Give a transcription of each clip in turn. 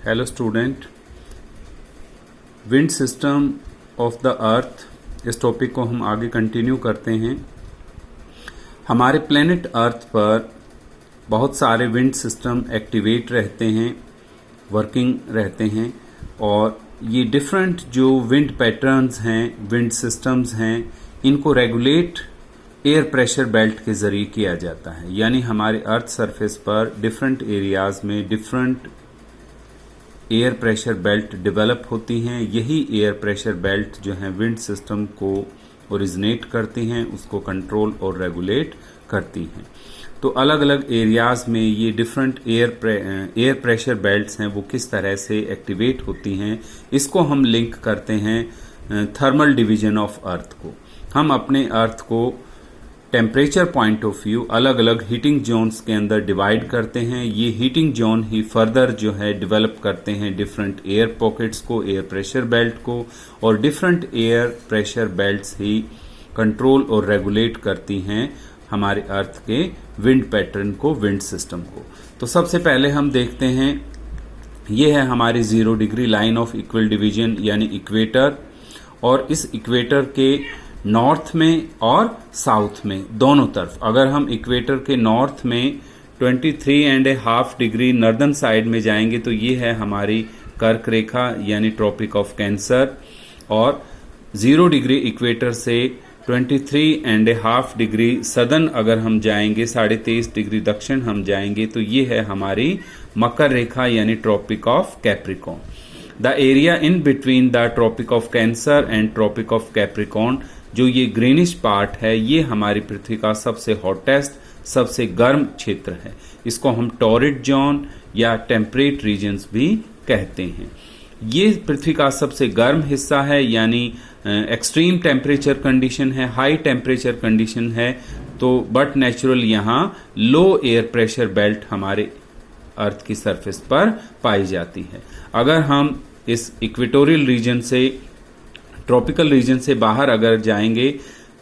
Hello student, wind system of the earth, इस topic को हम आगे कंटिन्यू करते हैं। हमारे प्लेनेट अर्थ पर बहुत सारे विंड सिस्टम एक्टिवेट रहते हैं, वर्किंग रहते हैं, और ये डिफरेंट जो विंड पैटर्न्स हैं, विंड सिस्टम्स हैं, इनको रेगुलेट एयर प्रेशर बेल्ट के ज़रिए किया जाता है। यानी हमारे अर्थ सरफेस पर डिफरेंट एरियाज में different air pressure belt develop होती हैं। यही एयर प्रेशर बेल्ट जो हैं विंड सिस्टम को ओरिजिनेट करती हैं, उसको कंट्रोल और रेगुलेट करती हैं। तो अलग अलग एरियाज में ये डिफरेंट एयर प्रेशर बेल्ट्स हैं, वो किस तरह से एक्टिवेट होती हैं, इसको हम लिंक करते हैं थर्मल डिवीजन ऑफ अर्थ को। हम अपने अर्थ को टेम्परेचर पॉइंट ऑफ व्यू अलग अलग हीटिंग जोन्स के अंदर डिवाइड करते हैं। ये हीटिंग जोन ही फर्दर जो है डेवलप करते हैं डिफरेंट एयर पॉकेट्स को, एयर प्रेशर बेल्ट को, और डिफरेंट एयर प्रेशर बेल्ट्स ही कंट्रोल और रेगुलेट करती हैं हमारे अर्थ के विंड पैटर्न को, विंड सिस्टम को। तो सबसे पहले हम देखते हैं, ये है हमारी 0 degree line of equal division यानी इक्वेटर, और इस इक्वेटर के नॉर्थ में और साउथ में दोनों तरफ, अगर हम इक्वेटर के नॉर्थ में 23.5 डिग्री नॉर्दर्न साइड में जाएंगे तो ये है हमारी कर्क रेखा यानी ट्रॉपिक ऑफ कैंसर, और 0 डिग्री इक्वेटर से 23.5 डिग्री सदर्न अगर हम जाएंगे, 23.5 डिग्री दक्षिण हम जाएंगे तो ये है हमारी मकर रेखा यानी tropic of Capricorn. The area in between the tropic of cancer and tropic of Capricorn, जो ये ग्रीनिश पार्ट है, ये हमारी पृथ्वी का सबसे हॉटेस्ट, सबसे गर्म क्षेत्र है। इसको हम टॉरिड जोन या टेम्परेट रीजन्स भी कहते हैं। ये पृथ्वी का सबसे गर्म हिस्सा है, यानी एक्सट्रीम टेम्परेचर कंडीशन है, हाई टेम्परेचर कंडीशन है। तो बट नेचुरल यहाँ लो एयर प्रेशर बेल्ट हमारे अर्थ की सरफेस पर पाई जाती है। अगर हम इस इक्वेटोरियल रीजन से, ट्रॉपिकल रीजन से बाहर अगर जाएंगे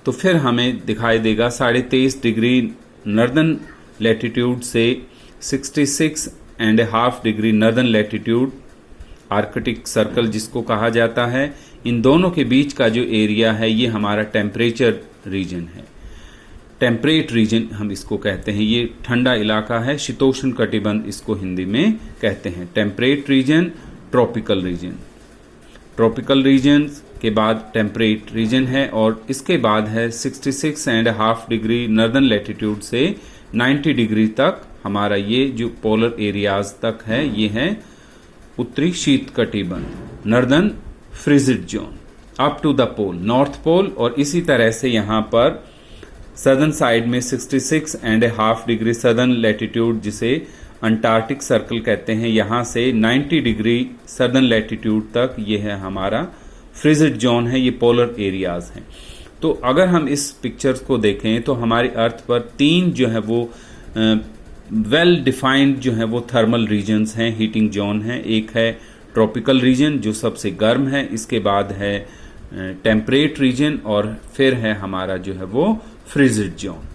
तो फिर हमें दिखाई देगा 23.5 डिग्री नॉर्दर्न लैटिट्यूड से 66.5 degree northern latitude, Arctic circle जिसको कहा जाता है, इन दोनों के बीच का जो एरिया है ये हमारा टेम्परेचर रीजन है, टेम्परेट रीजन हम इसको कहते हैं। ये ठंडा इलाका है, शीतोष्ण कटिबंध इसको हिंदी में कहते हैं। Temperate region, tropical region, tropical region के बाद टेम्परेट रीजन है, और इसके बाद है 66.5 डिग्री नॉर्दर्न लैटिट्यूड से 90 डिग्री तक हमारा ये जो पोलर एरियाज तक है, ये है उत्तरी शीत कटिबंध, northern frigid zone, up to the pole, north pole. और इसी तरह से यहाँ पर सदर्न साइड में 66.5 डिग्री सदर्न लैटिट्यूड, जिसे अंटार्कटिक सर्कल कहते हैं, यहाँ से 90 डिग्री सदर्न लैटिट्यूड तक ये है हमारा फ्रिजिड जोन है, ये पोलर एरियाज हैं। तो अगर हम इस पिक्चर्स को देखें तो हमारे अर्थ पर 3 जो है वो वेल डिफाइंड जो है वो थर्मल रीजन्स हैं, हीटिंग जोन हैं। एक है ट्रॉपिकल रीजन जो सबसे गर्म है, इसके बाद है टेम्परेट रीजन, और फिर है हमारा जो है वो फ्रिजिड जोन।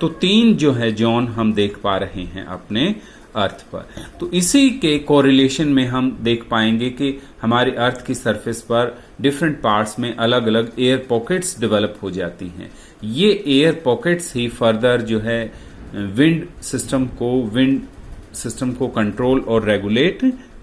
तो 3 जो है जोन हम देख पा रहे हैं अपने अर्थ पर। तो इसी के कोरिलेशन में हम देख पाएंगे कि हमारे अर्थ की सरफेस पर डिफरेंट पार्ट्स में अलग अलग एयर पॉकेट्स डेवलप हो जाती हैं। ये एयर पॉकेट्स ही फर्दर जो है विंड सिस्टम को कंट्रोल और रेगुलेट